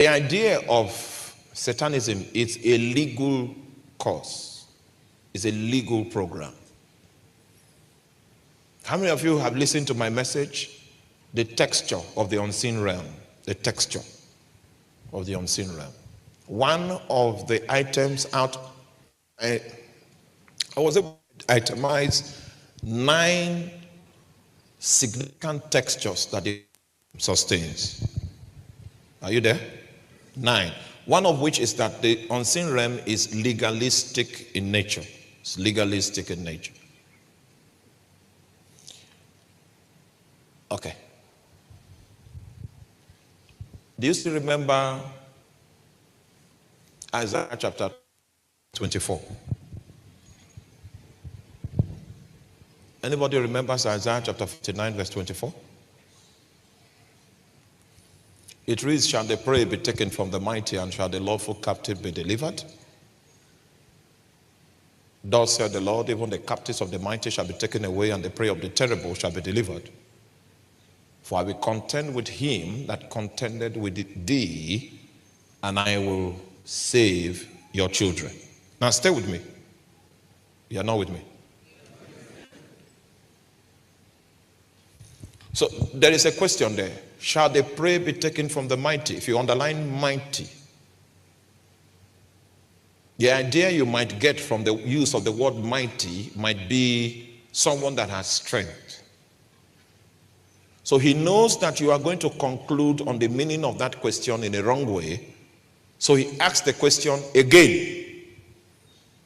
The idea of Satanism is a legal cause. It's a legal program. How many of you have listened to my message? The texture of the unseen realm. The texture of the unseen realm. One of the items out, I was able to itemize 9 significant textures that it sustains. Are you there? 9. One of which is that the unseen realm is legalistic in nature. It's legalistic in nature. Okay. Do you still remember Isaiah chapter 24? Anybody remembers Isaiah chapter 59 verse 24? It reads, shall the prey be taken from the mighty, and shall the lawful captive be delivered? Thus said the Lord, even the captives of the mighty shall be taken away, and the prey of the terrible shall be delivered. For I will contend with him that contended with thee, and I will save your children. Now stay with me. You are not with me. So there is a question there. Shall the prey be taken from the mighty? If you underline mighty, the idea you might get from the use of the word mighty might be someone that has strength. So he knows that you are going to conclude on the meaning of that question in a wrong way. So he asks the question again.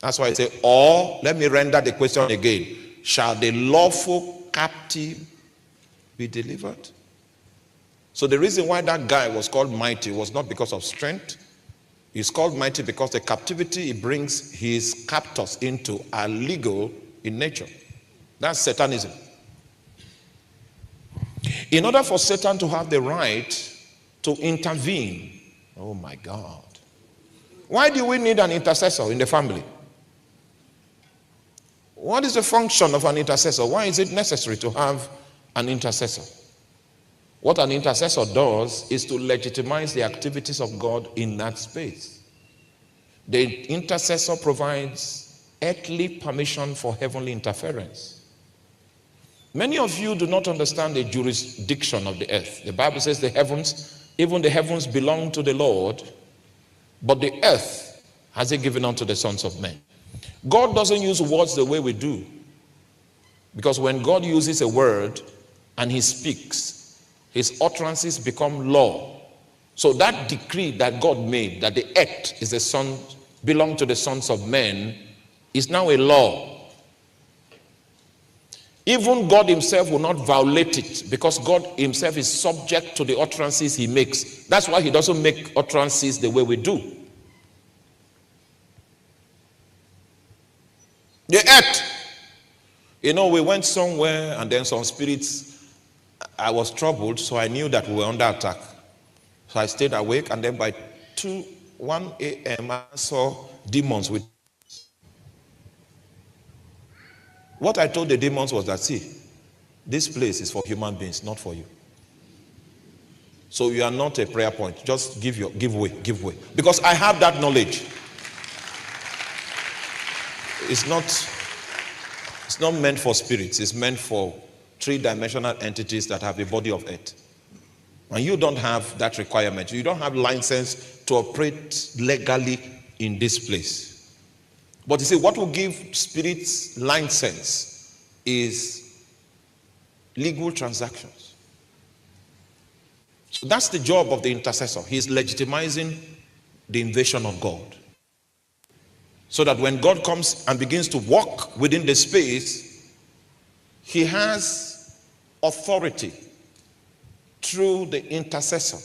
That's why I say, or let me render the question again. Shall the lawful captive be delivered? So the reason why that guy was called mighty was not because of strength. He's called mighty because the captivity he brings his captors into are legal in nature. That's Satanism. In order for Satan to have the right to intervene, oh my God. Why do we need an intercessor in the family? What is the function of an intercessor? Why is it necessary to have an intercessor? What an intercessor does is to legitimize the activities of God in that space. The intercessor provides earthly permission for heavenly interference. Many of you do not understand the jurisdiction of the earth. The Bible says the heavens, even the heavens belong to the Lord, but the earth has he given unto the sons of men. God doesn't use words the way we do. Because when God uses a word and he speaks, his utterances become law. So that decree that God made, that the earth is the son, belong to the sons of men, is now a law. Even God himself will not violate it, because God himself is subject to the utterances he makes. That's why he doesn't make utterances the way we do. The earth. You know, we went somewhere and then some spirits, I was troubled, so I knew that we were under attack. So I stayed awake, and then by 1 a.m. I saw demons with. What I told the demons was that, see, this place is for human beings, not for you. So you are not a prayer point. Just give way. Because I have that knowledge. It's not meant for spirits. It's meant for 3-dimensional entities that have a body of earth. And you don't have that requirement. You don't have license to operate legally in this place. But you see, what will give spirits license is legal transactions. So that's the job of the intercessor. He's legitimizing the invasion of God. So that when God comes and begins to walk within the space, he has authority through the intercessor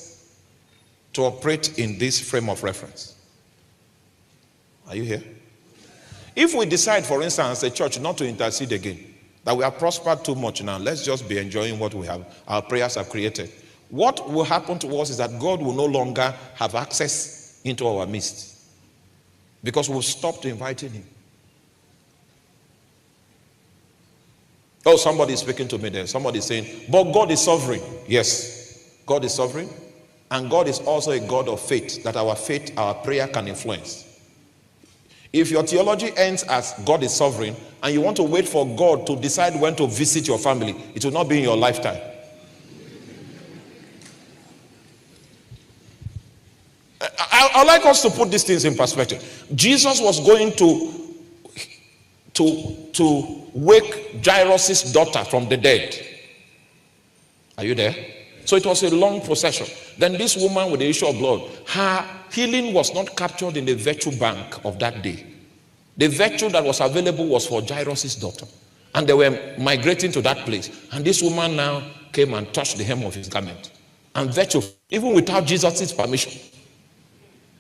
to operate in this frame of reference. Are you here? If we decide, for instance, a church not to intercede again, that we have prospered too much now, let's just be enjoying what we have, our prayers have created. What will happen to us is that God will no longer have access into our midst, because we'll stop inviting him. Oh, somebody is speaking to me there. Somebody is saying, but God is sovereign. Yes, God is sovereign. And God is also a God of faith, that our faith, our prayer can influence. If your theology ends as God is sovereign, and you want to wait for God to decide when to visit your family, it will not be in your lifetime. I'd like us to put these things in perspective. Jesus was going to wake Jairus' daughter from the dead. Are you there? So it was a long procession. Then this woman with the issue of blood, her healing was not captured in the virtue bank of that day. The virtue that was available was for Jairus' daughter. And they were migrating to that place. And this woman now came and touched the hem of his garment. And virtue, even without Jesus' permission.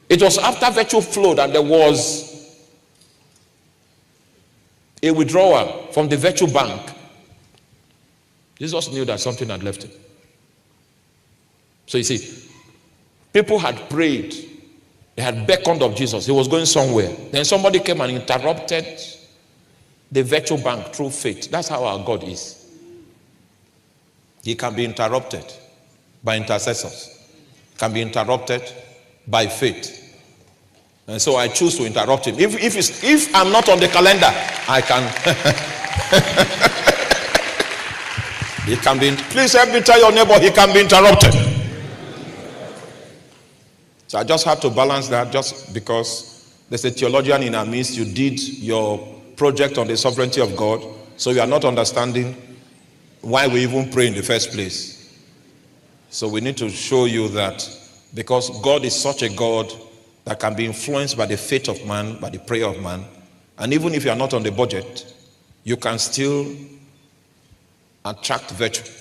It was after virtue flowed that there was a withdrawal from the virtue bank. Jesus knew that something had left him. So you see, people had prayed. They had beckoned of Jesus. He was going somewhere. Then somebody came and interrupted the virtue bank through faith. That's how our God is. He can be interrupted by intercessors. Can be interrupted by faith. And so I choose to interrupt him. If I'm not on the calendar, I can. He can be. Please help me tell your neighbor he can be interrupted. So I just have to balance that, just because there's a theologian in our midst. You did your project on the sovereignty of God, so you are not understanding why we even pray in the first place. So we need to show you that because God is such a God that can be influenced by the faith of man, by the prayer of man, and even if you are not on the budget, you can still attract virtue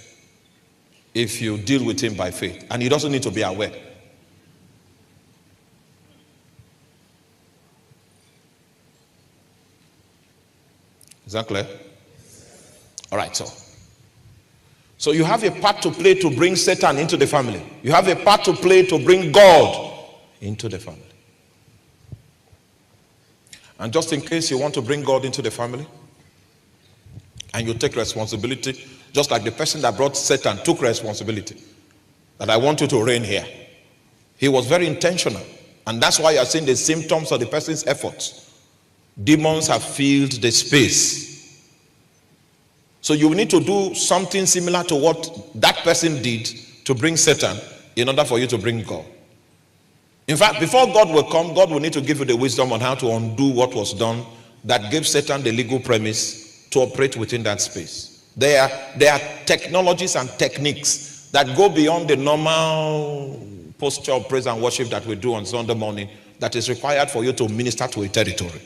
if you deal with him by faith. And he doesn't need to be aware. Is that clear? All right, so you have a part to play to bring Satan into the family. You have a part to play to bring God into the family. And just in case you want to bring God into the family, and you take responsibility, just like the person that brought Satan took responsibility, that I want you to reign here. He was very intentional. And that's why you are seeing the symptoms of the person's efforts. Demons have filled the space. So you need to do something similar to what that person did to bring Satan in order for you to bring God. In fact, before God will come, God will need to give you the wisdom on how to undo what was done that gave Satan the legal premise to operate within that space. There are technologies and techniques that go beyond the normal posture of praise and worship that we do on Sunday morning that is required for you to minister to a territory.